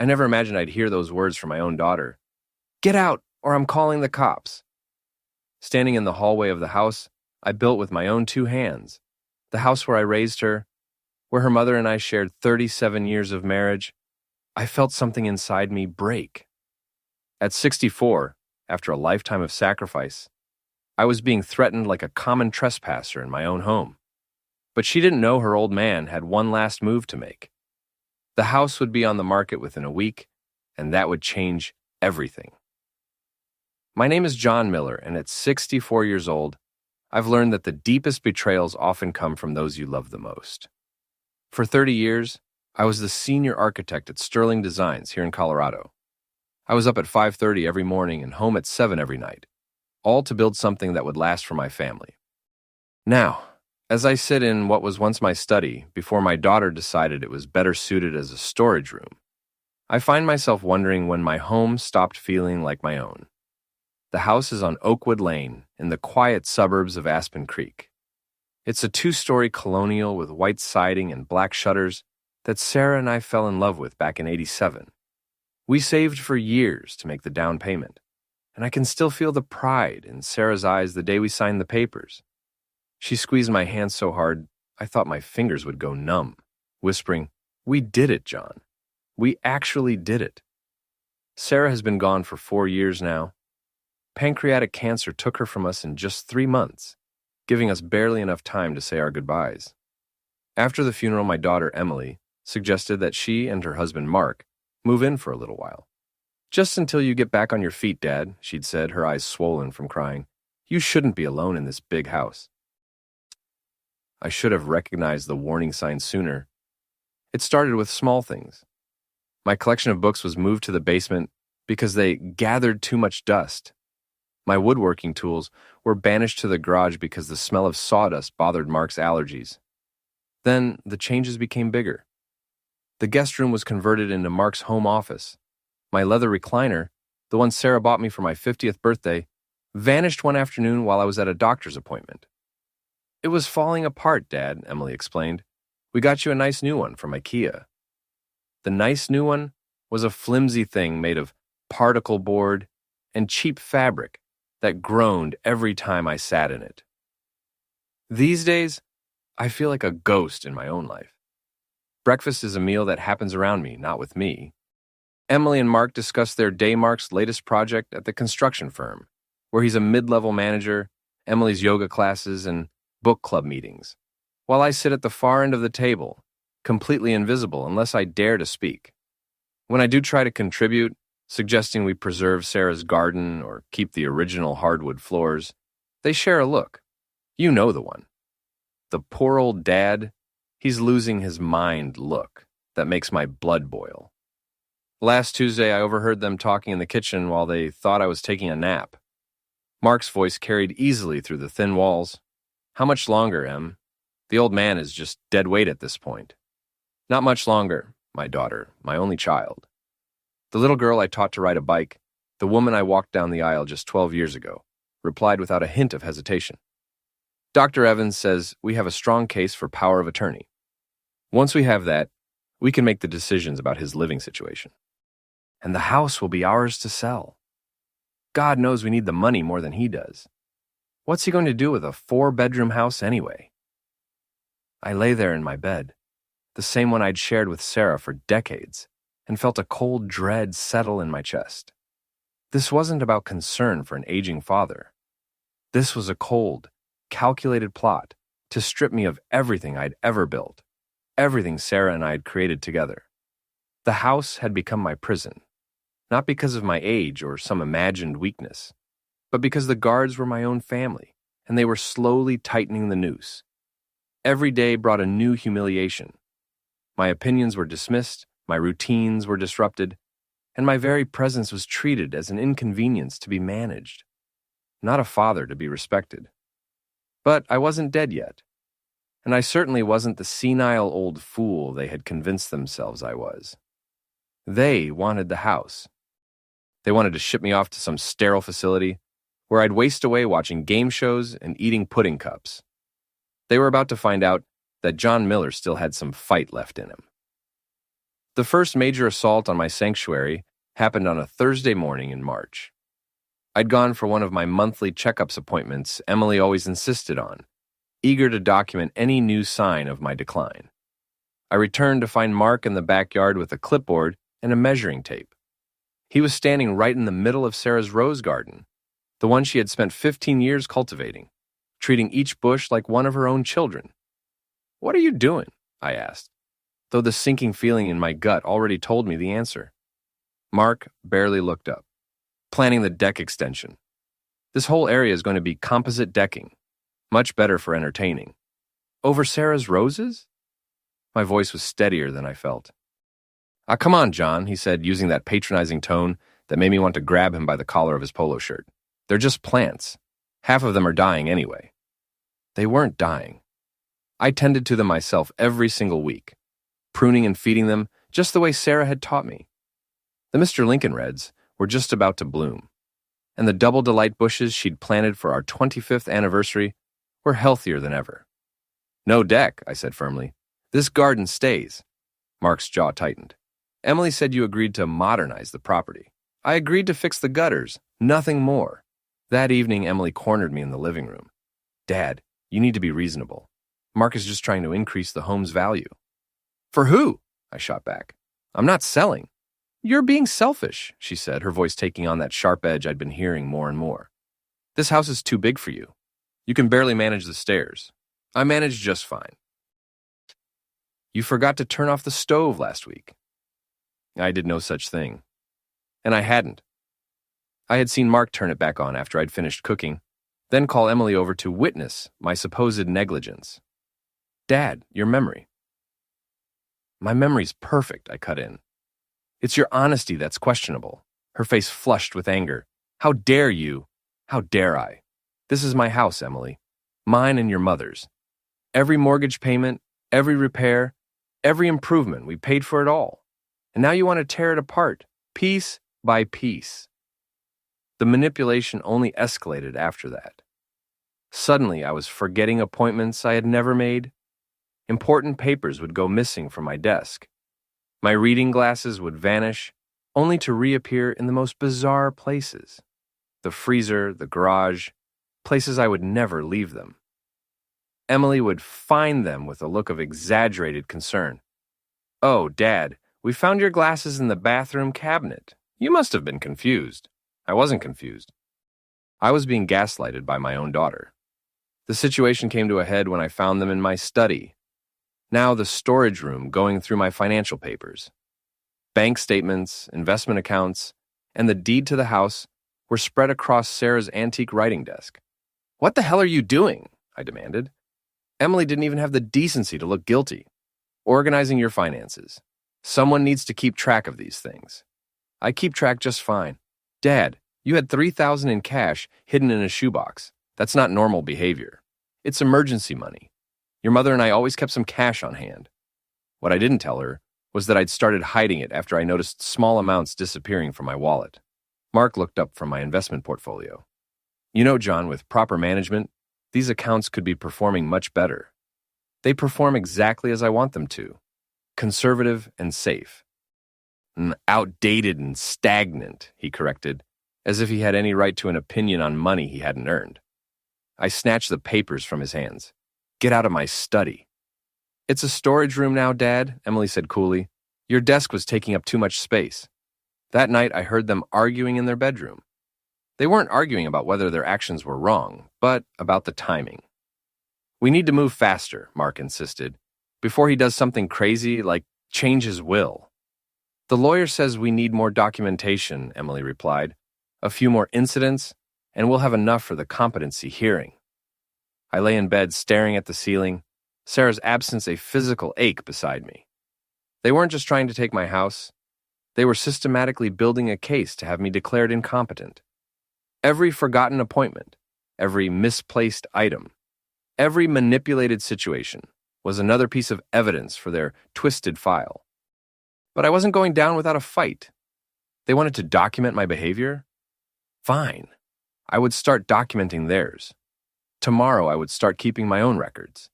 I never imagined I'd hear those words from my own daughter. Get out, or I'm calling the cops. Standing in the hallway of the house I built with my own two hands, the house where I raised her, where her mother and I shared 37 years of marriage, I felt something inside me break. At 64, after a lifetime of sacrifice, I was being threatened like a common trespasser in my own home. But she didn't know her old man had one last move to make. The house would be on the market within a week, and that would change everything. My name is John Miller, and at 64 years old, I've learned that the deepest betrayals often come from those you love the most. For 30 years, I was the senior architect at Sterling Designs here in Colorado. I was up at 5:30 every morning and home at 7 every night, all to build something that would last for my family. Now, as I sit in what was once my study before my daughter decided it was better suited as a storage room, I find myself wondering when my home stopped feeling like my own. The house is on Oakwood Lane in the quiet suburbs of Aspen Creek. It's a 2-story colonial with white siding and black shutters that Sarah and I fell in love with back in '87. We saved for years to make the down payment, and I can still feel the pride in Sarah's eyes the day we signed the papers. She squeezed my hand so hard, I thought my fingers would go numb, whispering, "We did it, John. We actually did it." Sarah has been gone for 4 years now. Pancreatic cancer took her from us in just 3 months, giving us barely enough time to say our goodbyes. After the funeral, my daughter, Emily, suggested that she and her husband, Mark, move in for a little while. "Just until you get back on your feet, Dad," she'd said, her eyes swollen from crying. "You shouldn't be alone in this big house." I should have recognized the warning signs sooner. It started with small things. My collection of books was moved to the basement because they gathered too much dust. My woodworking tools were banished to the garage because the smell of sawdust bothered Mark's allergies. Then the changes became bigger. The guest room was converted into Mark's home office. My leather recliner, the one Sarah bought me for my 50th birthday, vanished one afternoon while I was at a doctor's appointment. "It was falling apart, Dad," Emily explained. "We got you a nice new one from IKEA." The nice new one was a flimsy thing made of particle board and cheap fabric that groaned every time I sat in it. These days, I feel like a ghost in my own life. Breakfast is a meal that happens around me, not with me. Emily and Mark discuss their day Mark's latest project at the construction firm, where he's a mid-level manager, Emily's yoga classes, and book club meetings, while I sit at the far end of the table, completely invisible unless I dare to speak. When I do try to contribute, suggesting we preserve Sarah's garden or keep the original hardwood floors, they share a look. You know the one. The poor old dad, he's losing his mind look that makes my blood boil. Last Tuesday, I overheard them talking in the kitchen while they thought I was taking a nap. Mark's voice carried easily through the thin walls. "How much longer, Em? The old man is just dead weight at this point." "Not much longer, my daughter, my only child." The little girl I taught to ride a bike, the woman I walked down the aisle just 12 years ago, replied without a hint of hesitation. "Dr. Evans says we have a strong case for power of attorney. Once we have that, we can make the decisions about his living situation. And the house will be ours to sell. God knows we need the money more than he does. What's he going to do with a 4-bedroom house anyway?" I lay there in my bed, the same one I'd shared with Sarah for decades, and felt a cold dread settle in my chest. This wasn't about concern for an aging father. This was a cold, calculated plot to strip me of everything I'd ever built, everything Sarah and I had created together. The house had become my prison, not because of my age or some imagined weakness, but because the guards were my own family, and they were slowly tightening the noose. Every day brought a new humiliation. My opinions were dismissed, my routines were disrupted, and my very presence was treated as an inconvenience to be managed, not a father to be respected. But I wasn't dead yet, and I certainly wasn't the senile old fool they had convinced themselves I was. They wanted the house. They wanted to ship me off to some sterile facility where I'd waste away watching game shows and eating pudding cups. They were about to find out that John Miller still had some fight left in him. The first major assault on my sanctuary happened on a Thursday morning in March. I'd gone for one of my monthly checkups appointments Emily always insisted on, eager to document any new sign of my decline. I returned to find Mark in the backyard with a clipboard and a measuring tape. He was standing right in the middle of Sarah's rose garden, the one she had spent 15 years cultivating, treating each bush like one of her own children. "What are you doing?" I asked, though the sinking feeling in my gut already told me the answer. Mark barely looked up. "Planning the deck extension. This whole area is going to be composite decking, much better for entertaining." "Over Sarah's roses?" My voice was steadier than I felt. "Ah, come on, John," he said, using that patronizing tone that made me want to grab him by the collar of his polo shirt. "They're just plants. Half of them are dying anyway." They weren't dying. I tended to them myself every single week, pruning and feeding them just the way Sarah had taught me. The Mr. Lincoln Reds were just about to bloom, and the double delight bushes she'd planted for our 25th anniversary were healthier than ever. "No deck," I said firmly. "This garden stays." Mark's jaw tightened. "Emily said you agreed to modernize the property." "I agreed to fix the gutters, nothing more." That evening, Emily cornered me in the living room. "Dad, you need to be reasonable. Mark is just trying to increase the home's value." "For who?" I shot back. "I'm not selling." "You're being selfish," she said, her voice taking on that sharp edge I'd been hearing more and more. "This house is too big for you. You can barely manage the stairs. I manage just fine." "You forgot to turn off the stove last week." I did no such thing. And I hadn't. I had seen Mark turn it back on after I'd finished cooking, then call Emily over to witness my supposed negligence. "Dad, your memory." "My memory's perfect," I cut in. "It's your honesty that's questionable." Her face flushed with anger. "How dare you? How dare I? This is my house, Emily. Mine and your mother's. Every mortgage payment, every repair, every improvement, we paid for it all. And now you want to tear it apart, piece by piece." The manipulation only escalated after that. Suddenly, I was forgetting appointments I had never made. Important papers would go missing from my desk. My reading glasses would vanish, only to reappear in the most bizarre places. The freezer, the garage, places I would never leave them. Emily would find them with a look of exaggerated concern. "Oh, Dad, we found your glasses in the bathroom cabinet. You must have been confused." I wasn't confused. I was being gaslighted by my own daughter. The situation came to a head when I found them in my study. Now the storage room, going through my financial papers. Bank statements, investment accounts, and the deed to the house were spread across Sarah's antique writing desk. "What the hell are you doing?" I demanded. "Emily didn't even have the decency to look guilty. Organizing your finances. Someone needs to keep track of these things." "I keep track just fine." "Dad, you had $3,000 in cash hidden in a shoebox. That's not normal behavior. It's emergency money. Your mother and I always kept some cash on hand." What I didn't tell her was that I'd started hiding it after I noticed small amounts disappearing from my wallet. Mark looked up from my investment portfolio. "You know, John, with proper management, these accounts could be performing much better. They perform exactly as I want them to. Conservative and safe." "Outdated and stagnant," he corrected, as if he had any right to an opinion on money he hadn't earned. I snatched the papers from his hands. "Get out of my study." "It's a storage room now, Dad," Emily said coolly. "Your desk was taking up too much space." That night, I heard them arguing in their bedroom. They weren't arguing about whether their actions were wrong, but about the timing. "We need to move faster," Mark insisted, "before he does something crazy like change his will." "The lawyer says we need more documentation," Emily replied. "A few more incidents, and we'll have enough for the competency hearing." I lay in bed staring at the ceiling, Sarah's absence a physical ache beside me. They weren't just trying to take my house. They were systematically building a case to have me declared incompetent. Every forgotten appointment, every misplaced item, every manipulated situation was another piece of evidence for their twisted file. But I wasn't going down without a fight. They wanted to document my behavior? Fine. I would start documenting theirs. Tomorrow I would start keeping my own records.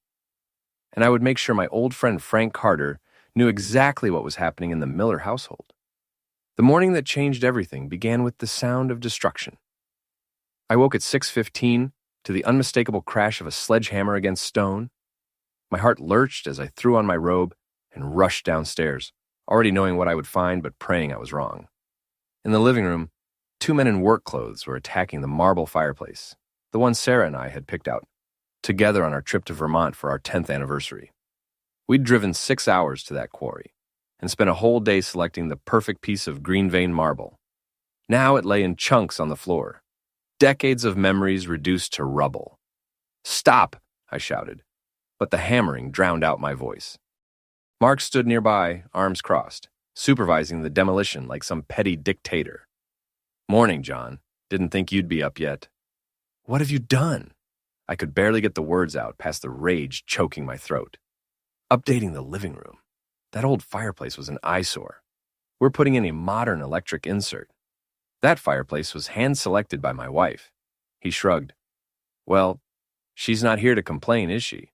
And I would make sure my old friend Frank Carter knew exactly what was happening in the Miller household. The morning that changed everything began with the sound of destruction. I woke at 6:15 to the unmistakable crash of a sledgehammer against stone. My heart lurched as I threw on my robe and rushed downstairs, already knowing what I would find but praying I was wrong. In the living room, two men in work clothes were attacking the marble fireplace, the one Sarah and I had picked out, together on our trip to Vermont for our 10th anniversary. We'd driven 6 hours to that quarry and spent a whole day selecting the perfect piece of green vein marble. Now it lay in chunks on the floor, decades of memories reduced to rubble. "Stop!" I shouted, but the hammering drowned out my voice. Mark stood nearby, arms crossed, supervising the demolition like some petty dictator. "Morning, John. Didn't think you'd be up yet." "What have you done?" I could barely get the words out past the rage choking my throat. "Updating the living room. That old fireplace was an eyesore. We're putting in a modern electric insert. That fireplace was hand-selected by my wife." He shrugged. "Well, she's not here to complain, is she?"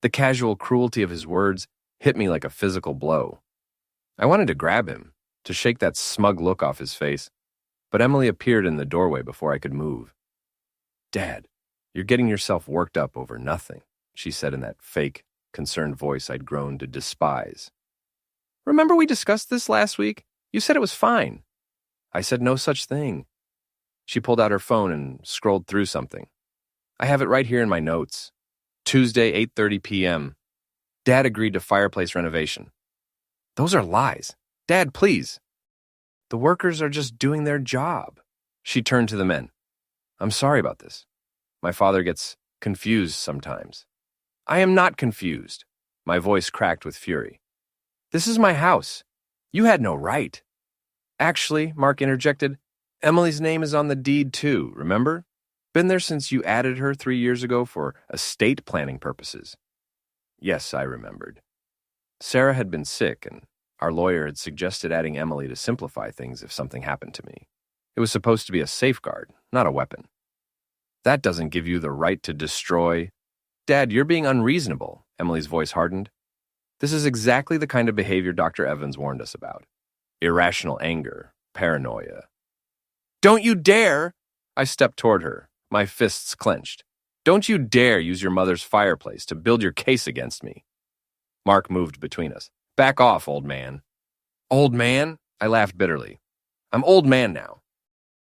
The casual cruelty of his words hit me like a physical blow. I wanted to grab him, to shake that smug look off his face, but Emily appeared in the doorway before I could move. "Dad, you're getting yourself worked up over nothing," she said in that fake, concerned voice I'd grown to despise. "Remember we discussed this last week? You said it was fine." "I said no such thing." She pulled out her phone and scrolled through something. "I have it right here in my notes. Tuesday, 8:30 p.m. Dad agreed to fireplace renovation." "Those are lies. Dad, please." "The workers are just doing their job." She turned to the men. "I'm sorry about this. My father gets confused sometimes." "I am not confused." My voice cracked with fury. "This is my house. You had no right." "Actually," Mark interjected, "Emily's name is on the deed too, remember? Been there since you added her 3 years ago for estate planning purposes." Yes, I remembered. Sarah had been sick, and our lawyer had suggested adding Emily to simplify things if something happened to me. It was supposed to be a safeguard, not a weapon. "That doesn't give you the right to destroy—" "Dad, you're being unreasonable," Emily's voice hardened. "This is exactly the kind of behavior Dr. Evans warned us about. Irrational anger, paranoia." "Don't you dare!" I stepped toward her, my fists clenched. "Don't you dare use your mother's fireplace to build your case against me." Mark moved between us. "Back off, old man." "Old man?" I laughed bitterly. "I'm old man now."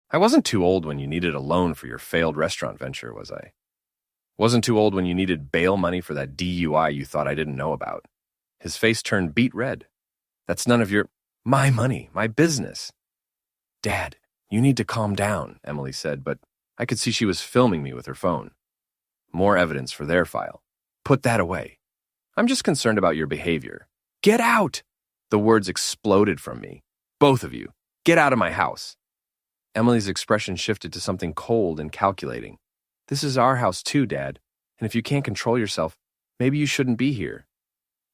"I wasn't too old when you needed a loan for your failed restaurant venture, was I? Wasn't too old when you needed bail money for that DUI you thought I didn't know about." His face turned beet red. "That's none of your—" "My money, my business." "Dad, you need to calm down," Emily said, but I could see she was filming me with her phone. More evidence for their file. "Put that away. I'm just concerned about your behavior." "Get out!" The words exploded from me. "Both of you, get out of my house." Emily's expression shifted to something cold and calculating. "This is our house too, Dad, and if you can't control yourself, maybe you shouldn't be here."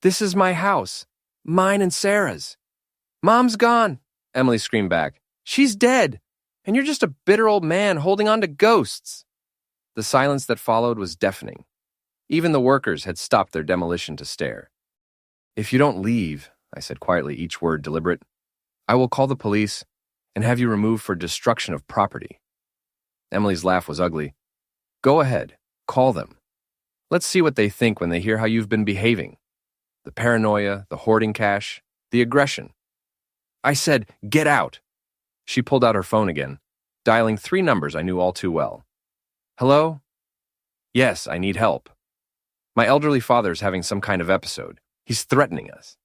"This is my house. Mine and Sarah's." "Mom's gone," Emily screamed back. "She's dead, and you're just a bitter old man holding on to ghosts." The silence that followed was deafening. Even the workers had stopped their demolition to stare. "If you don't leave," I said quietly, each word deliberate, "I will call the police and have you removed for destruction of property." Emily's laugh was ugly. "Go ahead, call them. Let's see what they think when they hear how you've been behaving. The paranoia, the hoarding cash, the aggression." I said, "Get out." She pulled out her phone again, dialing 3 numbers I knew all too well. "Hello? Yes, I need help. My elderly father's having some kind of episode. He's threatening us."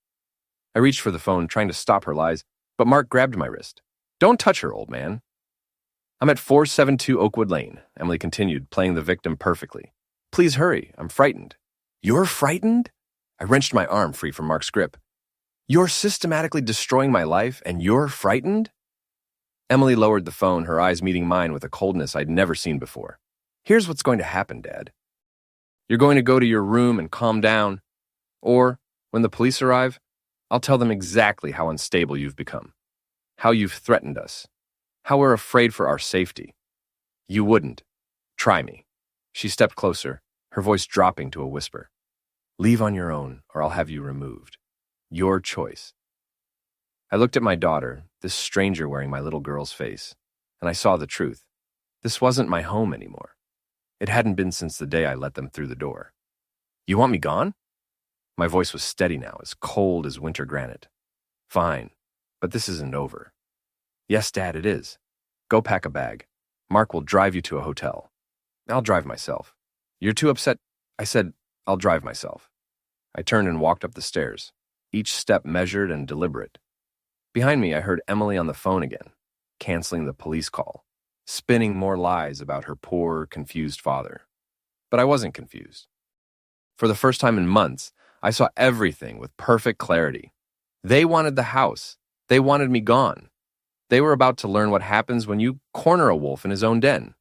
I reached for the phone, trying to stop her lies, but Mark grabbed my wrist. "Don't touch her, old man." "I'm at 472 Oakwood Lane," Emily continued, playing the victim perfectly. "Please hurry, I'm frightened." "You're frightened?" I wrenched my arm free from Mark's grip. "You're systematically destroying my life, and you're frightened?" Emily lowered the phone, her eyes meeting mine with a coldness I'd never seen before. "Here's what's going to happen, Dad. You're going to go to your room and calm down, or, when the police arrive, I'll tell them exactly how unstable you've become, how you've threatened us, how we're afraid for our safety. You wouldn't. Try me." She stepped closer, her voice dropping to a whisper. "Leave on your own, or I'll have you removed." Your choice. I looked at my daughter, this stranger wearing my little girl's face, and I saw the truth. This wasn't my home anymore. It hadn't been since the day I let them through the door. You want me gone? My voice was steady now, as cold as winter granite. Fine, but this isn't over. Yes, Dad, it is. Go pack a bag. Mark will drive you to a hotel. I'll drive myself. You're too upset. I said, I'll drive myself. I turned and walked up the stairs, each step measured and deliberate. Behind me, I heard Emily on the phone again, canceling the police call, spinning more lies about her poor, confused father. But I wasn't confused. For the first time in months, I saw everything with perfect clarity. They wanted the house. They wanted me gone. They were about to learn what happens when you corner a wolf in his own den.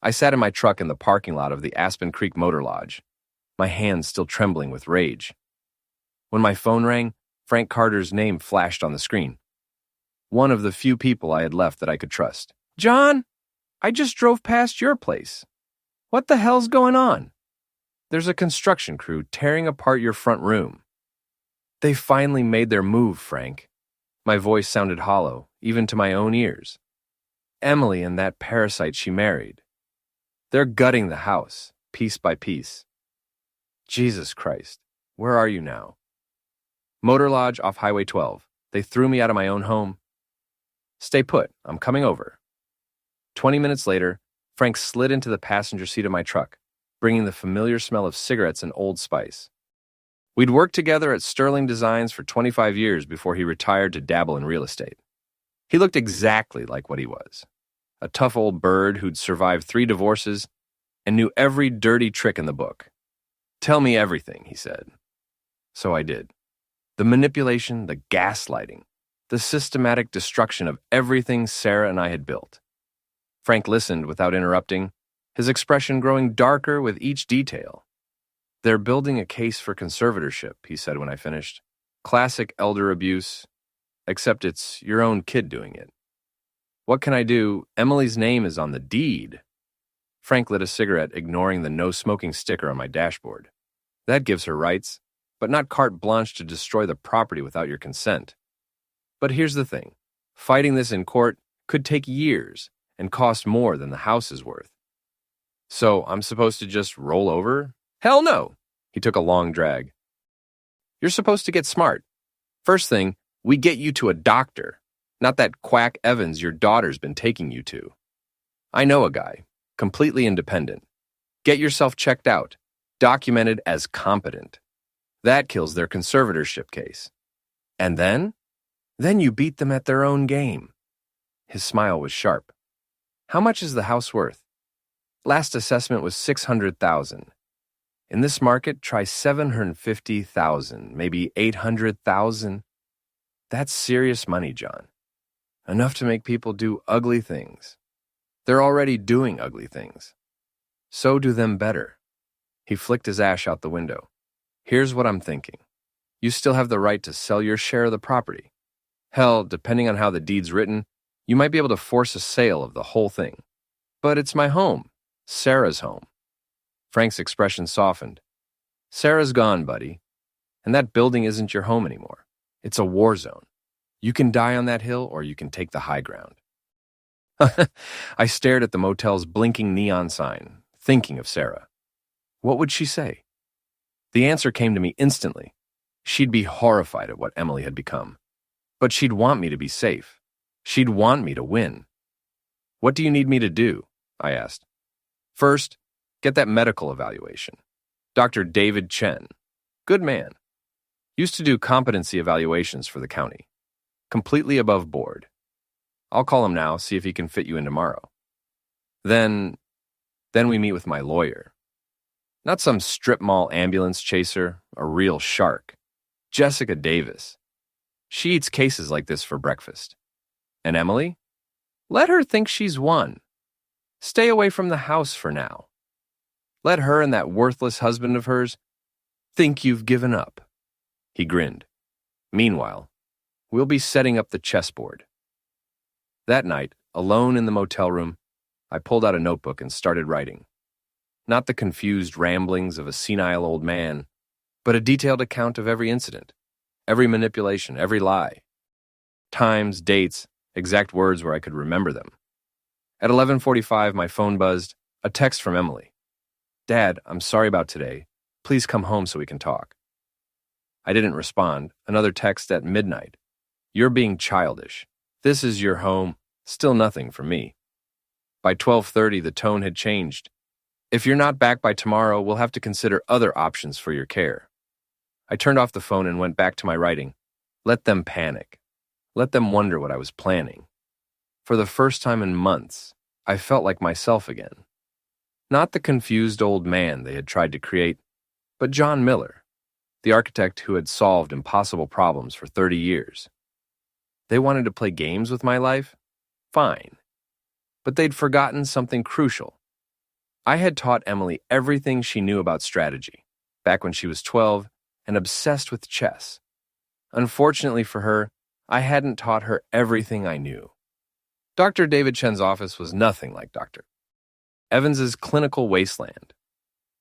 I sat in my truck in the parking lot of the Aspen Creek Motor Lodge, my hands still trembling with rage. When my phone rang, Frank Carter's name flashed on the screen. One of the few people I had left that I could trust. John, I just drove past your place. What the hell's going on? There's a construction crew tearing apart your front room. They finally made their move, Frank. My voice sounded hollow, even to my own ears. Emily and that parasite she married. They're gutting the house, piece by piece. Jesus Christ, where are you now? Motor Lodge off Highway 12. They threw me out of my own home. Stay put, I'm coming over. 20 minutes later, Frank slid into the passenger seat of my truck, bringing the familiar smell of cigarettes and Old Spice. We'd worked together at Sterling Designs for 25 years before he retired to dabble in real estate. He looked exactly like what he was. A tough old bird who'd survived 3 divorces and knew every dirty trick in the book. Tell me everything, he said. So I did. The manipulation, the gaslighting, the systematic destruction of everything Sarah and I had built. Frank listened without interrupting, his expression growing darker with each detail. They're building a case for conservatorship, he said when I finished. Classic elder abuse, except it's your own kid doing it. What can I do? Emily's name is on the deed. Frank lit a cigarette, ignoring the no-smoking sticker on my dashboard. That gives her rights, but not carte blanche to destroy the property without your consent. But here's the thing. Fighting this in court could take years and cost more than the house is worth. So I'm supposed to just roll over? Hell no! He took a long drag. You're supposed to get smart. First thing, we get you to a doctor, not that quack Evans your daughter's been taking you to. I know a guy, completely independent. Get yourself checked out, documented as competent. That kills their conservatorship case. And then? Then you beat them at their own game. His smile was sharp. How much is the house worth? Last assessment was $600,000. In this market, try $750,000, maybe $800,000. That's serious money, John. Enough to make people do ugly things. They're already doing ugly things. So do them better. He flicked his ash out the window. Here's what I'm thinking. You still have the right to sell your share of the property. Hell, depending on how the deed's written, you might be able to force a sale of the whole thing. But it's my home. Sarah's home. Frank's expression softened. Sarah's gone, buddy. And that building isn't your home anymore. It's a war zone. You can die on that hill or you can take the high ground. I stared at the motel's blinking neon sign, thinking of Sarah. What would she say? The answer came to me instantly. She'd be horrified at what Emily had become. But she'd want me to be safe. She'd want me to win. What do you need me to do? I asked. First, get that medical evaluation. Dr. David Chen. Good man. Used to do competency evaluations for the county. Completely above board. I'll call him now, see if he can fit you in tomorrow. Then we meet with my lawyer. Not some strip mall ambulance chaser, a real shark. Jessica Davis. She eats cases like this for breakfast. And Emily? Let her think she's won. Stay away from the house for now. Let her and that worthless husband of hers think you've given up. He grinned. Meanwhile, we'll be setting up the chessboard. That night, alone in the motel room, I pulled out a notebook and started writing. Not the confused ramblings of a senile old man, but a detailed account of every incident. Every manipulation, every lie. Times, dates, exact words where I could remember them. At 11:45, my phone buzzed, a text from Emily. Dad, I'm sorry about today. Please come home so we can talk. I didn't respond. Another text at midnight. You're being childish. This is your home. Still nothing from me. By 12:30, the tone had changed. If you're not back by tomorrow, we'll have to consider other options for your care. I turned off the phone and went back to my writing. Let them panic. Let them wonder what I was planning. For the first time in months, I felt like myself again. Not the confused old man they had tried to create, but John Miller, the architect who had solved impossible problems for 30 years. They wanted to play games with my life? Fine. But they'd forgotten something crucial. I had taught Emily everything she knew about strategy, back when she was 12 and obsessed with chess. Unfortunately for her, I hadn't taught her everything I knew. Dr. David Chen's office was nothing like Dr. Evans's clinical wasteland.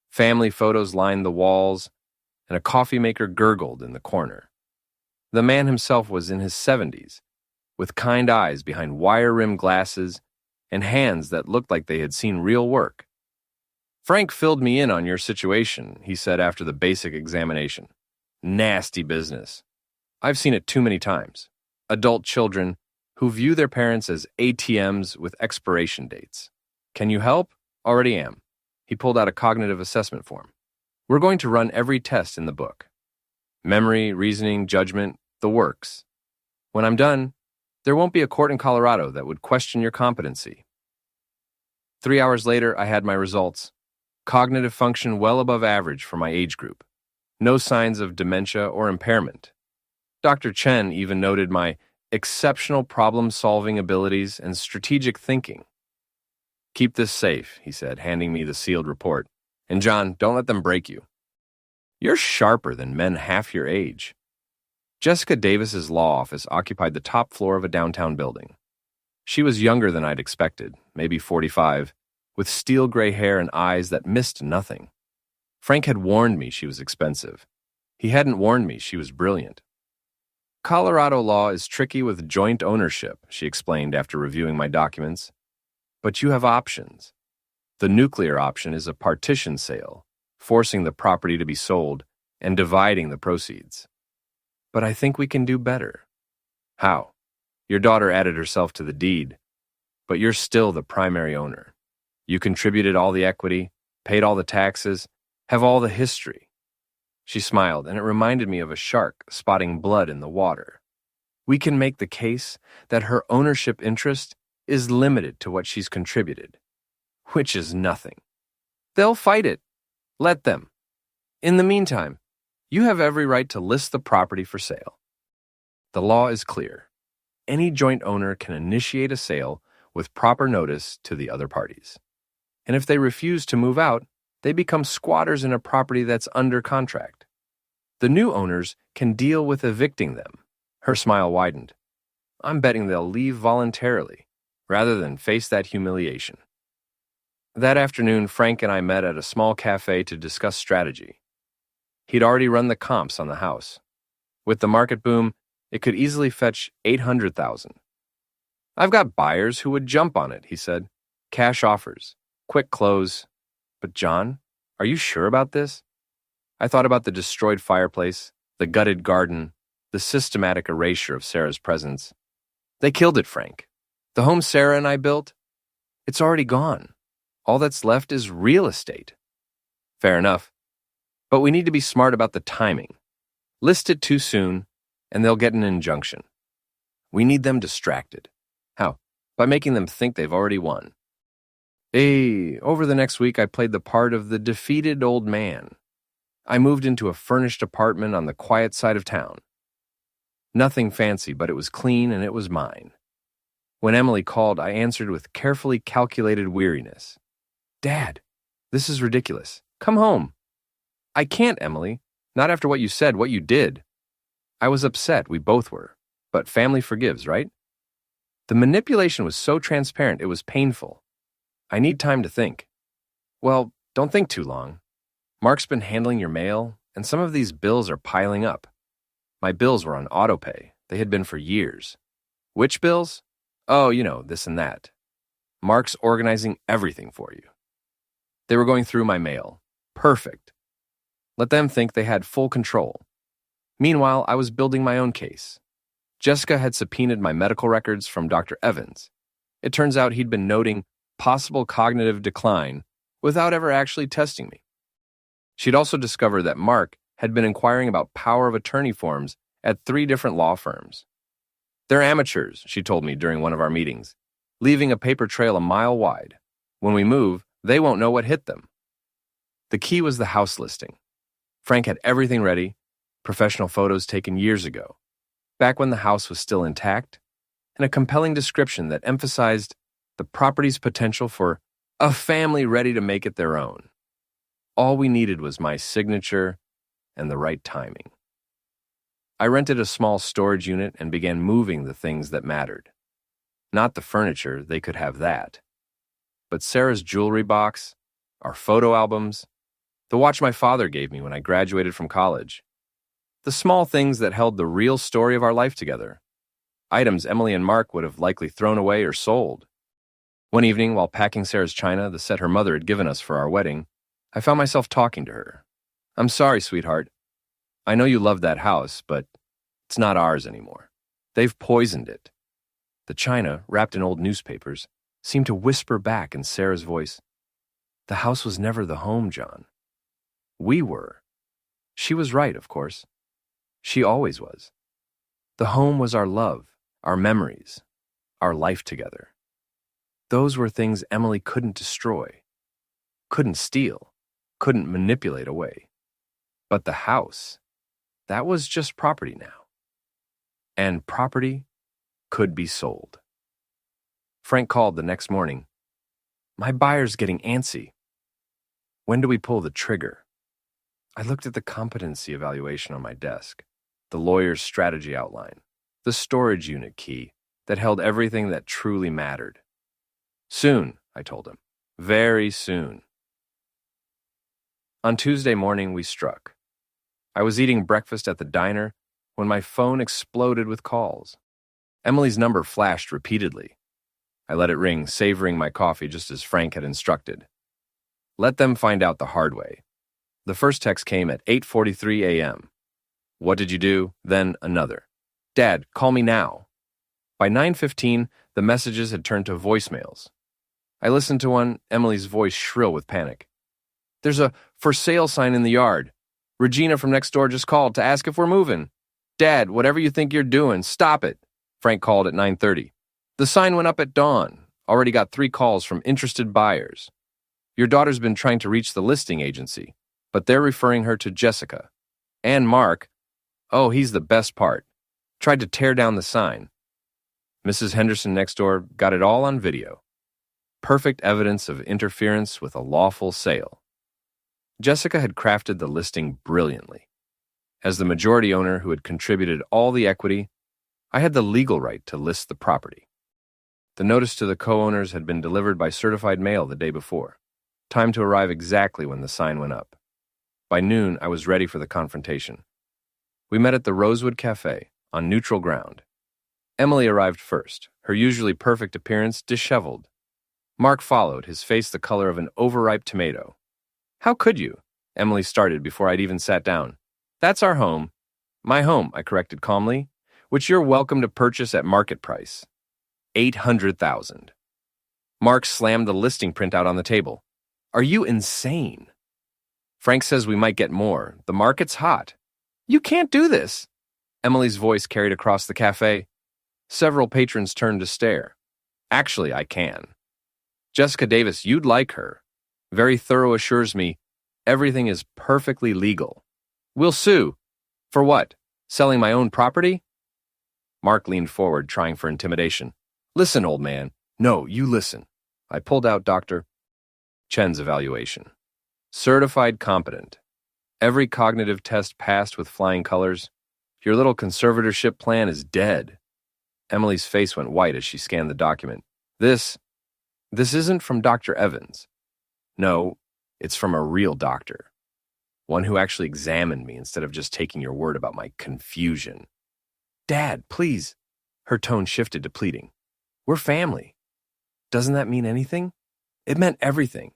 Family photos lined the walls, and a coffee maker gurgled in the corner. The man himself was in his 70s, with kind eyes behind wire-rimmed glasses and hands that looked like they had seen real work. Frank filled me in on your situation, he said after the basic examination. Nasty business. I've seen it too many times. Adult children who view their parents as ATMs with expiration dates. Can you help? Already am. He pulled out a cognitive assessment form. We're going to run every test in the book. Memory, reasoning, judgment, the works. When I'm done, there won't be a court in Colorado that would question your competency. 3 hours later, I had my results. Cognitive function well above average for my age group. No signs of dementia or impairment. Dr. Chen even noted my exceptional problem-solving abilities and strategic thinking. Keep this safe, he said, handing me the sealed report. And John, don't let them break you. You're sharper than men half your age. Jessica Davis's law office occupied the top floor of a downtown building. She was younger than I'd expected, maybe 45, with steel gray hair and eyes that missed nothing. Frank had warned me she was expensive. He hadn't warned me she was brilliant. Colorado law is tricky with joint ownership, she explained after reviewing my documents. But you have options. The nuclear option is a partition sale, forcing the property to be sold and dividing the proceeds. But I think we can do better. How? Your daughter added herself to the deed, but you're still the primary owner. You contributed all the equity, paid all the taxes, have all the history. She smiled, and it reminded me of a shark spotting blood in the water. We can make the case that her ownership interest is limited to what she's contributed, which is nothing. They'll fight it. Let them. In the meantime, you have every right to list the property for sale. The law is clear. Any joint owner can initiate a sale with proper notice to the other parties. And if they refuse to move out, they become squatters in a property that's under contract. The new owners can deal with evicting them. Her smile widened. I'm betting they'll leave voluntarily, rather than face that humiliation. That afternoon, Frank and I met at a small cafe to discuss strategy. He'd already run the comps on the house. With the market boom, it could easily fetch $800,000. I've got buyers who would jump on it, he said. Cash offers, quick close. But John, are you sure about this? I thought about the destroyed fireplace, the gutted garden, the systematic erasure of Sarah's presence. They killed it, Frank. The home Sarah and I built, it's already gone. All that's left is real estate. Fair enough. But we need to be smart about the timing. List it too soon, and they'll get an injunction. We need them distracted. How? By making them think they've already won. Over the next week, I played the part of the defeated old man. I moved into a furnished apartment on the quiet side of town. Nothing fancy, but it was clean and it was mine. When Emily called, I answered with carefully calculated weariness. Dad, this is ridiculous. Come home. I can't, Emily. Not after what you said, what you did. I was upset, we both were. But family forgives, right? The manipulation was so transparent, it was painful. I need time to think. Well, don't think too long. Mark's been handling your mail, and some of these bills are piling up. My bills were on autopay. They had been for years. Which bills? Oh, this and that. Mark's organizing everything for you. They were going through my mail. Perfect. Let them think they had full control. Meanwhile, I was building my own case. Jessica had subpoenaed my medical records from Dr. Evans. It turns out he'd been noting possible cognitive decline without ever actually testing me. She'd also discovered that Mark had been inquiring about power of attorney forms at 3 different law firms. They're amateurs, she told me during one of our meetings, leaving a paper trail a mile wide. When we move, they won't know what hit them. The key was the house listing. Frank had everything ready, professional photos taken years ago, back when the house was still intact, and a compelling description that emphasized the property's potential for a family ready to make it their own. All we needed was my signature and the right timing. I rented a small storage unit and began moving the things that mattered. Not the furniture, they could have that. But Sarah's jewelry box, our photo albums, the watch my father gave me when I graduated from college. The small things that held the real story of our life together. Items Emily and Mark would have likely thrown away or sold. One evening, while packing Sarah's china, the set her mother had given us for our wedding, I found myself talking to her. I'm sorry, sweetheart. I know you love that house, but it's not ours anymore. They've poisoned it. The china, wrapped in old newspapers, seemed to whisper back in Sarah's voice. The house was never the home, John. We were. She was right, of course. She always was. The home was our love, our memories, our life together. Those were things Emily couldn't destroy, couldn't steal, couldn't manipulate away. But the house, that was just property now. And property could be sold. Frank called the next morning. My buyer's getting antsy. When do we pull the trigger? I looked at the competency evaluation on my desk, the lawyer's strategy outline, the storage unit key that held everything that truly mattered. Soon, I told him. Very soon. On Tuesday morning, we struck. I was eating breakfast at the diner when my phone exploded with calls. Emily's number flashed repeatedly. I let it ring, savoring my coffee just as Frank had instructed. Let them find out the hard way. The first text came at 8:43 a.m. What did you do? Then another. Dad, call me now. By 9:15, the messages had turned to voicemails. I listened to one, Emily's voice shrill with panic. There's a for sale sign in the yard. Regina from next door just called to ask if we're moving. Dad, whatever you think you're doing, stop it. Frank called at 9:30. The sign went up at dawn. Already got 3 calls from interested buyers. Your daughter's been trying to reach the listing agency, but they're referring her to Jessica. And Mark, oh, he's the best part, tried to tear down the sign. Mrs. Henderson next door got it all on video. Perfect evidence of interference with a lawful sale. Jessica had crafted the listing brilliantly. As the majority owner who had contributed all the equity, I had the legal right to list the property. The notice to the co-owners had been delivered by certified mail the day before, time to arrive exactly when the sign went up. By noon, I was ready for the confrontation. We met at the Rosewood Cafe, on neutral ground. Emily arrived first, her usually perfect appearance disheveled. Mark followed, his face the color of an overripe tomato. How could you? Emily started before I'd even sat down. That's our home. My home, I corrected calmly, which you're welcome to purchase at market price. $800,000. Mark slammed the listing printout on the table. Are you insane? Frank says we might get more. The market's hot. You can't do this. Emily's voice carried across the cafe. Several patrons turned to stare. Actually, I can. Jessica Davis, you'd like her. Very thorough assures me everything is perfectly legal. We'll sue. For what? Selling my own property? Mark leaned forward, trying for intimidation. Listen, old man. No, you listen. I pulled out Dr. Chen's evaluation. Certified competent. Every cognitive test passed with flying colors. Your little conservatorship plan is dead. Emily's face went white as she scanned the document. This isn't from Dr. Evans. No, it's from a real doctor. one who actually examined me instead of just taking your word about my confusion. Dad, please. Her tone shifted to pleading. We're family. Doesn't that mean anything? It meant everything,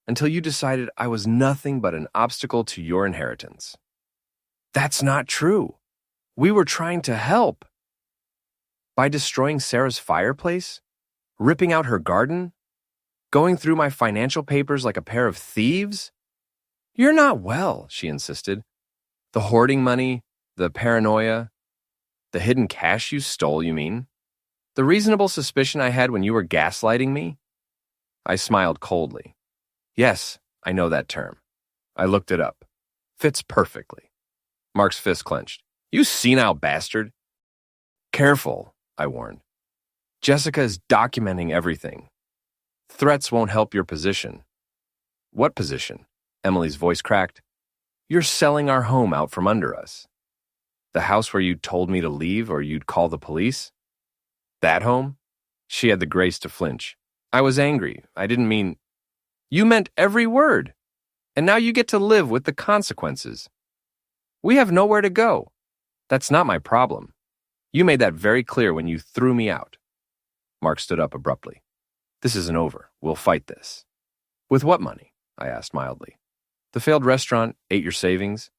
until you decided I was nothing but an obstacle to your inheritance. That's not true. We were trying to help. By destroying Sarah's fireplace? Ripping out her garden? Going through my financial papers like a pair of thieves? You're not well, she insisted. The hoarding money, the paranoia, the hidden cash you stole, you mean? The reasonable suspicion I had when you were gaslighting me? I smiled coldly. Yes, I know that term. I looked it up. Fits perfectly. Mark's fist clenched. You senile bastard. Careful, I warned. Jessica is documenting everything. Threats won't help your position. What position? Emily's voice cracked. You're selling our home out from under us. The house where you told me to leave or you'd call the police? That home? She had the grace to flinch. I was angry. I didn't mean... You meant every word. And now you get to live with the consequences. We have nowhere to go. That's not my problem. You made that very clear when you threw me out. Mark stood up abruptly. This isn't over. We'll fight this. With what money? I asked mildly. The failed restaurant ate your savings.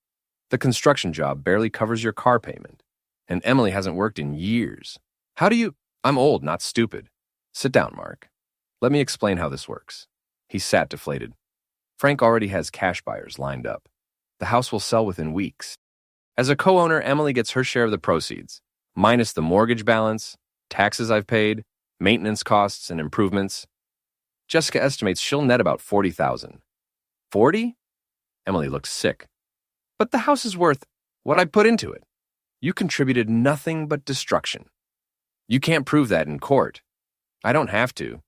The construction job barely covers your car payment. And Emily hasn't worked in years. How do you... I'm old, not stupid. Sit down, Mark. Let me explain how this works. He sat deflated. Frank already has cash buyers lined up. The house will sell within weeks. As a co-owner, Emily gets her share of the proceeds, minus the mortgage balance, taxes I've paid, maintenance costs, and improvements. Jessica estimates she'll net about $40,000. 40? Emily looked sick. But the house is worth what I put into it. You contributed nothing but destruction. You can't prove that in court. I don't have to.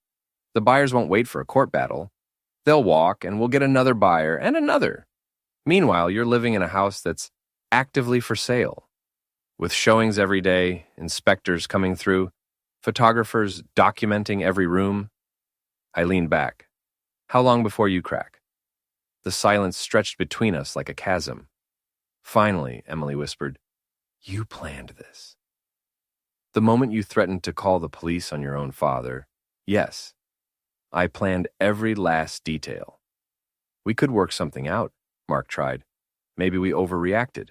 The buyers won't wait for a court battle. They'll walk, and we'll get another buyer and another. Meanwhile, you're living in a house that's actively for sale, with showings every day, inspectors coming through, photographers documenting every room. I leaned back. How long before you crack? The silence stretched between us like a chasm. Finally, Emily whispered, You planned this. The moment you threatened to call the police on your own father, yes, I planned every last detail. We could work something out, Mark tried. Maybe we overreacted.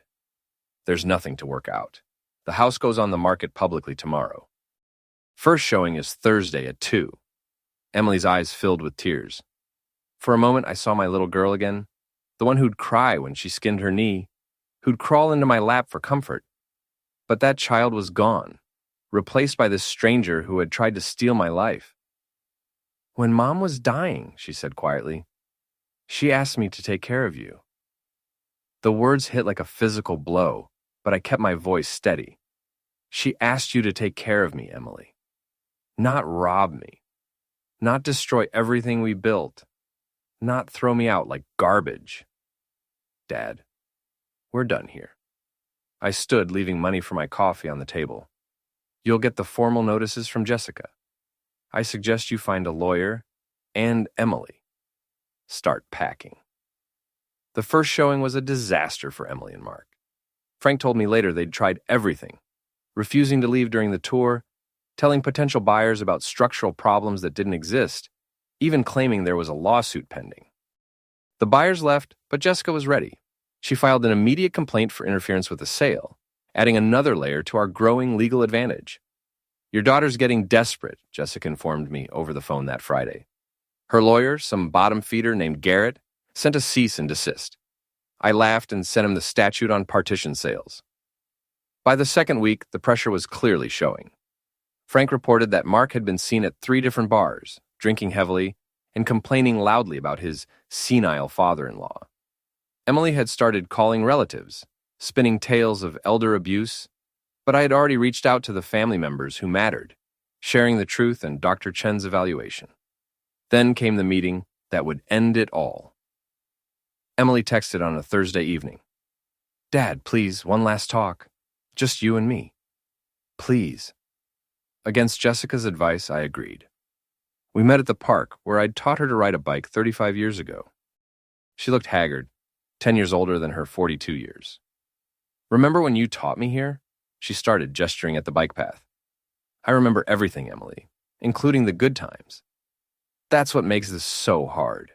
There's nothing to work out. The house goes on the market publicly tomorrow. First showing is Thursday at 2. Emily's eyes filled with tears. For a moment, I saw my little girl again, the one who'd cry when she skinned her knee, who'd crawl into my lap for comfort. But that child was gone, replaced by this stranger who had tried to steal my life. When Mom was dying, she said quietly, she asked me to take care of you. The words hit like a physical blow, but I kept my voice steady. She asked you to take care of me, Emily. Not rob me. Not destroy everything we built. Not throw me out like garbage. Dad, we're done here. I stood, leaving money for my coffee on the table. You'll get the formal notices from Jessica. I suggest you find a lawyer and Emily. Start packing. The first showing was a disaster for Emily and Mark. Frank told me later they'd tried everything, refusing to leave during the tour, telling potential buyers about structural problems that didn't exist, even claiming there was a lawsuit pending. The buyers left, but Jessica was ready. She filed an immediate complaint for interference with the sale, adding another layer to our growing legal advantage. Your daughter's getting desperate, Jessica informed me over the phone that Friday. Her lawyer, some bottom feeder named Garrett, sent a cease and desist. I laughed and sent him the statute on partition sales. By the second week, the pressure was clearly showing. Frank reported that Mark had been seen at 3 different bars, drinking heavily and complaining loudly about his senile father-in-law. Emily had started calling relatives, spinning tales of elder abuse, but I had already reached out to the family members who mattered, sharing the truth and Dr. Chen's evaluation. Then came the meeting that would end it all. Emily texted on a Thursday evening. Dad, please, one last talk. Just you and me. Please. Against Jessica's advice, I agreed. We met at the park where I'd taught her to ride a bike 35 years ago. She looked haggard. 10 years older than her 42 years. Remember when you taught me here? She started, gesturing at the bike path. I remember everything, Emily, including the good times. That's what makes this so hard.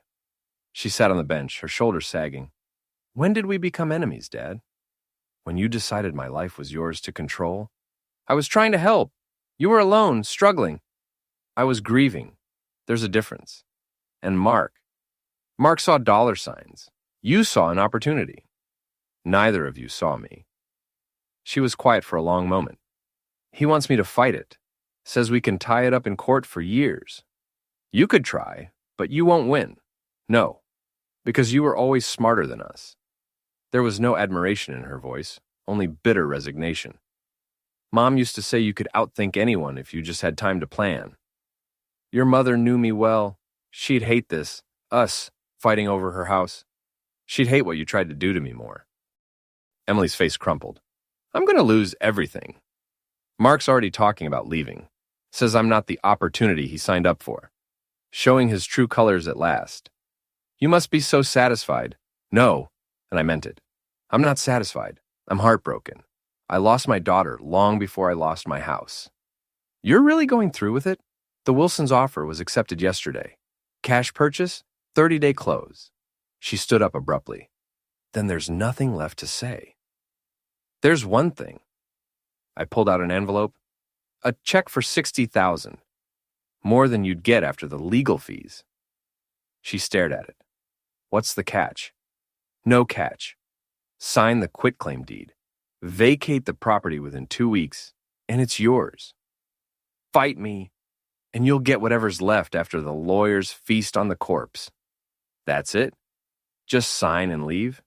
She sat on the bench, her shoulders sagging. When did we become enemies, Dad? When you decided my life was yours to control? I was trying to help. You were alone, struggling. I was grieving. There's a difference. And Mark saw dollar signs. You saw an opportunity. Neither of you saw me. She was quiet for a long moment. He wants me to fight it. Says we can tie it up in court for years. You could try, but you won't win. No, because you were always smarter than us. There was no admiration in her voice, only bitter resignation. Mom used to say you could outthink anyone if you just had time to plan. Your mother knew me well. She'd hate this, us, fighting over her house. She'd hate what you tried to do to me more. Emily's face crumpled. I'm going to lose everything. Mark's already talking about leaving. Says I'm not the opportunity he signed up for. Showing his true colors at last. You must be so satisfied. No, and I meant it. I'm not satisfied. I'm heartbroken. I lost my daughter long before I lost my house. You're really going through with it? The Wilsons' offer was accepted yesterday. Cash purchase, 30-day close. She stood up abruptly. Then there's nothing left to say. There's one thing. I pulled out an envelope. A check for $60,000. More than you'd get after the legal fees. She stared at it. What's the catch? No catch. Sign the quitclaim deed. Vacate the property within 2 weeks, and it's yours. Fight me, and you'll get whatever's left after the lawyers feast on the corpse. That's it? Just sign and leave?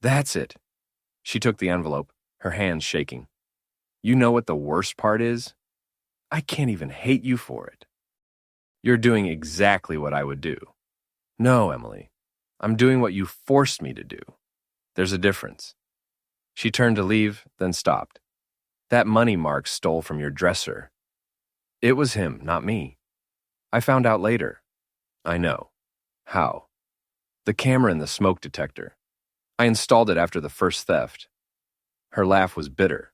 That's it. She took the envelope, her hands shaking. You know what the worst part is? I can't even hate you for it. You're doing exactly what I would do. No, Emily. I'm doing what you forced me to do. There's a difference. She turned to leave, then stopped. That money Mark stole from your dresser. It was him, not me. I found out later. I know. How? The camera in the smoke detector. I installed it after the first theft. Her laugh was bitter.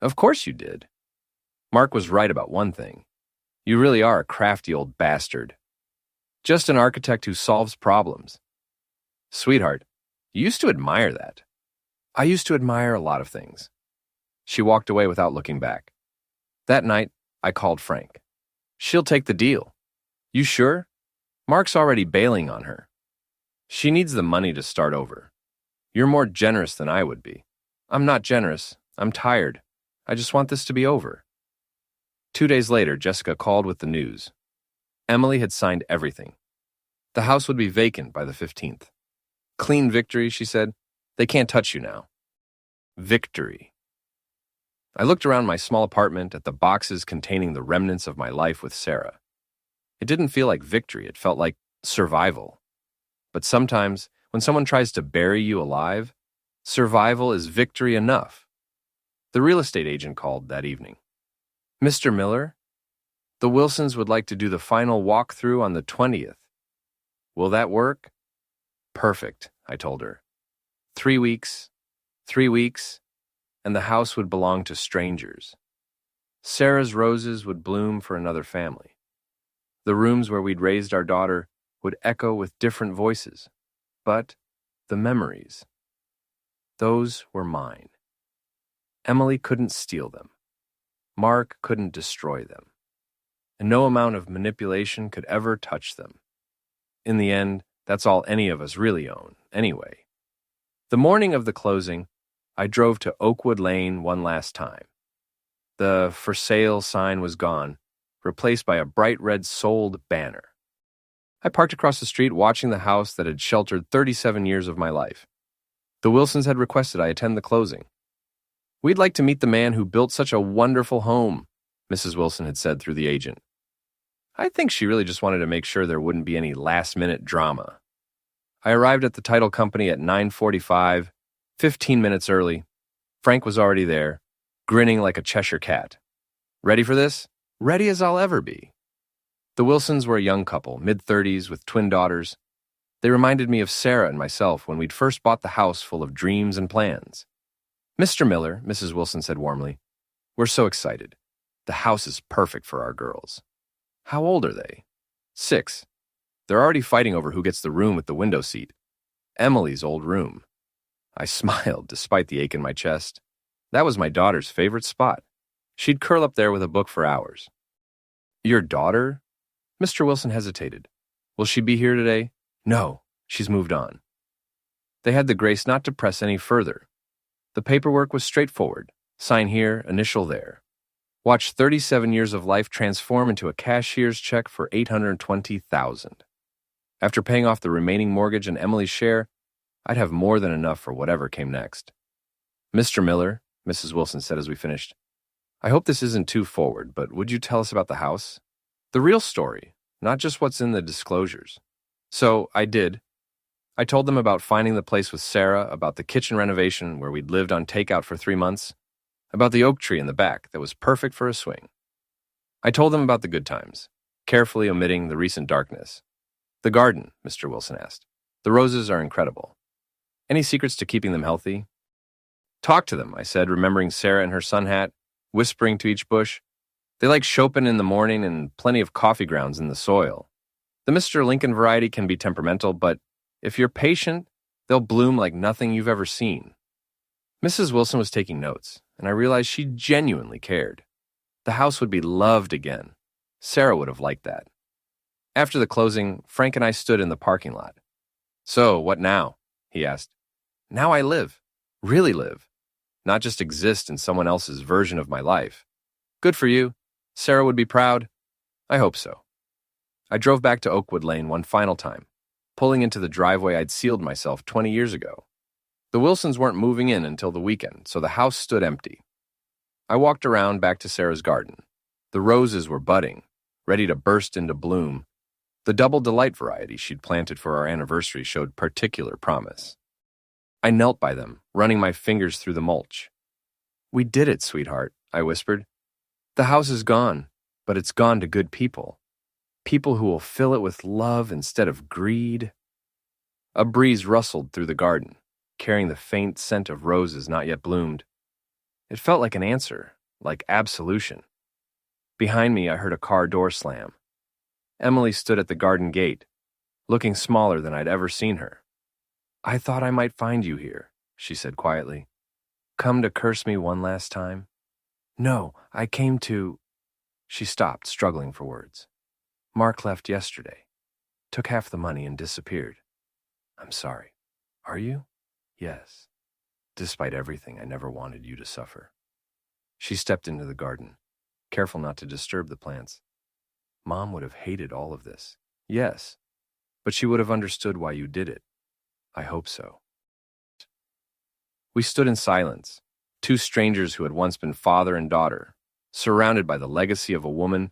Of course you did. Mark was right about one thing. You really are a crafty old bastard. Just an architect who solves problems. Sweetheart, you used to admire that. I used to admire a lot of things. She walked away without looking back. That night, I called Frank. She'll take the deal. You sure? Mark's already bailing on her. She needs the money to start over. You're more generous than I would be. I'm not generous. I'm tired. I just want this to be over. 2 days later, Jessica called with the news. Emily had signed everything. The house would be vacant by the 15th. Clean victory, she said. They can't touch you now. Victory. I looked around my small apartment at the boxes containing the remnants of my life with Sarah. It didn't feel like victory, it felt like survival. But sometimes, when someone tries to bury you alive, survival is victory enough. The real estate agent called that evening. Mr. Miller, the Wilsons would like to do the final walkthrough on the 20th. Will that work? Perfect, I told her. 3 weeks, and the house would belong to strangers. Sarah's roses would bloom for another family. The rooms where we'd raised our daughter would echo with different voices, but the memories, those were mine. Emily couldn't steal them. Mark couldn't destroy them. And no amount of manipulation could ever touch them. In the end, that's all any of us really own, anyway. The morning of the closing, I drove to Oakwood Lane one last time. The for sale sign was gone, replaced by a bright red sold banner. I parked across the street watching the house that had sheltered 37 years of my life. The Wilsons had requested I attend the closing. We'd like to meet the man who built such a wonderful home, Mrs. Wilson had said through the agent. I think she really just wanted to make sure there wouldn't be any last-minute drama. I arrived at the title company at 9:45, 15 minutes early. Frank was already there, grinning like a Cheshire cat. Ready for this? Ready as I'll ever be. The Wilsons were a young couple, mid-30s with twin daughters. They reminded me of Sarah and myself when we'd first bought the house full of dreams and plans. "Mr. Miller," Mrs. Wilson said warmly, "we're so excited. The house is perfect for our girls." "How old are they?" "6. They're already fighting over who gets the room with the window seat. Emily's old room." I smiled despite the ache in my chest. That was my daughter's favorite spot. She'd curl up there with a book for hours. "Your daughter?" Mr. Wilson hesitated. "Will she be here today?" "No, she's moved on." They had the grace not to press any further. The paperwork was straightforward. Sign here, initial there. Watch 37 years of life transform into a cashier's check for $820,000. After paying off the remaining mortgage and Emily's share, I'd have more than enough for whatever came next. "Mr. Miller," Mrs. Wilson said as we finished, "I hope this isn't too forward, but would you tell us about the house? The real story, not just what's in the disclosures." So I did. I told them about finding the place with Sarah, about the kitchen renovation where we'd lived on takeout for 3 months, about the oak tree in the back that was perfect for a swing. I told them about the good times, carefully omitting the recent darkness. "The garden," Mr. Wilson asked. "The roses are incredible. Any secrets to keeping them healthy?" "Talk to them," I said, remembering Sarah and her sun hat, whispering to each bush. "They like Chopin in the morning and plenty of coffee grounds in the soil. The Mr. Lincoln variety can be temperamental, but if you're patient, they'll bloom like nothing you've ever seen." Mrs. Wilson was taking notes, and I realized she genuinely cared. The house would be loved again. Sarah would have liked that. After the closing, Frank and I stood in the parking lot. "So, what now?" he asked. "Now I live. Really live. Not just exist in someone else's version of my life." "Good for you. Sarah would be proud." "I hope so." I drove back to Oakwood Lane one final time, pulling into the driveway I'd sealed myself 20 years ago. The Wilsons weren't moving in until the weekend, so the house stood empty. I walked around back to Sarah's garden. The roses were budding, ready to burst into bloom. The double delight variety she'd planted for our anniversary showed particular promise. I knelt by them, running my fingers through the mulch. "We did it, sweetheart," I whispered. "The house is gone, but it's gone to good people. People who will fill it with love instead of greed." A breeze rustled through the garden, carrying the faint scent of roses not yet bloomed. It felt like an answer, like absolution. Behind me, I heard a car door slam. Emily stood at the garden gate, looking smaller than I'd ever seen her. "I thought I might find you here," she said quietly. "Come to curse me one last time?" "No, I came to—" She stopped, struggling for words. "Mark left yesterday. Took half the money and disappeared. I'm sorry. Are you?" "Yes. Despite everything, I never wanted you to suffer." She stepped into the garden, careful not to disturb the plants. "Mom would have hated all of this." "Yes, but she would have understood why you did it." "I hope so." We stood in silence, two strangers who had once been father and daughter, surrounded by the legacy of a woman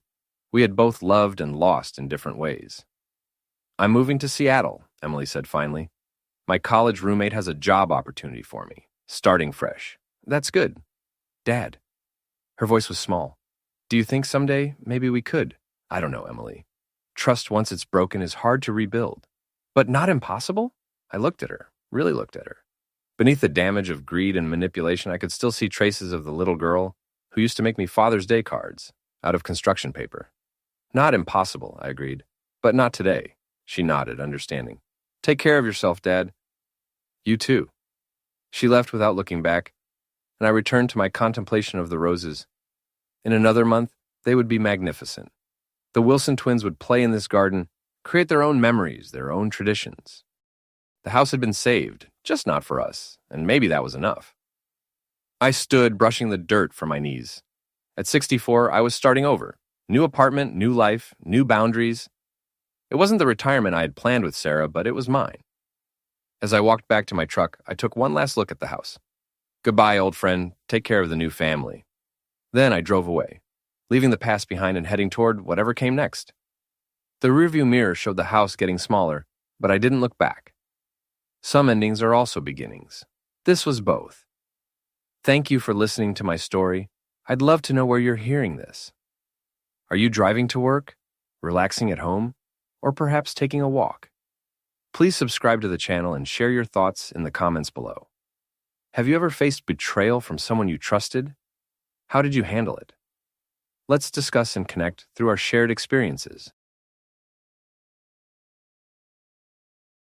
we had both loved and lost in different ways. "I'm moving to Seattle," Emily said finally. "My college roommate has a job opportunity for me, starting fresh." "That's good." "Dad." Her voice was small. "Do you think someday maybe we could?" "I don't know, Emily. Trust once it's broken is hard to rebuild." "But not impossible?" I looked at her, really looked at her. Beneath the damage of greed and manipulation, I could still see traces of the little girl who used to make me Father's Day cards out of construction paper. "Not impossible," I agreed. "But not today." She nodded, understanding. "Take care of yourself, Dad." "You too." She left without looking back, and I returned to my contemplation of the roses. In another month, they would be magnificent. The Wilson twins would play in this garden, create their own memories, their own traditions. The house had been saved, just not for us, and maybe that was enough. I stood, brushing the dirt from my knees. At 64, I was starting over. New apartment, new life, new boundaries. It wasn't the retirement I had planned with Sarah, but it was mine. As I walked back to my truck, I took one last look at the house. Goodbye, old friend. Take care of the new family. Then I drove away, leaving the past behind and heading toward whatever came next. The rearview mirror showed the house getting smaller, but I didn't look back. Some endings are also beginnings. This was both. Thank you for listening to my story. I'd love to know where you're hearing this. Are you driving to work, relaxing at home, or perhaps taking a walk? Please subscribe to the channel and share your thoughts in the comments below. Have you ever faced betrayal from someone you trusted? How did you handle it? Let's discuss and connect through our shared experiences.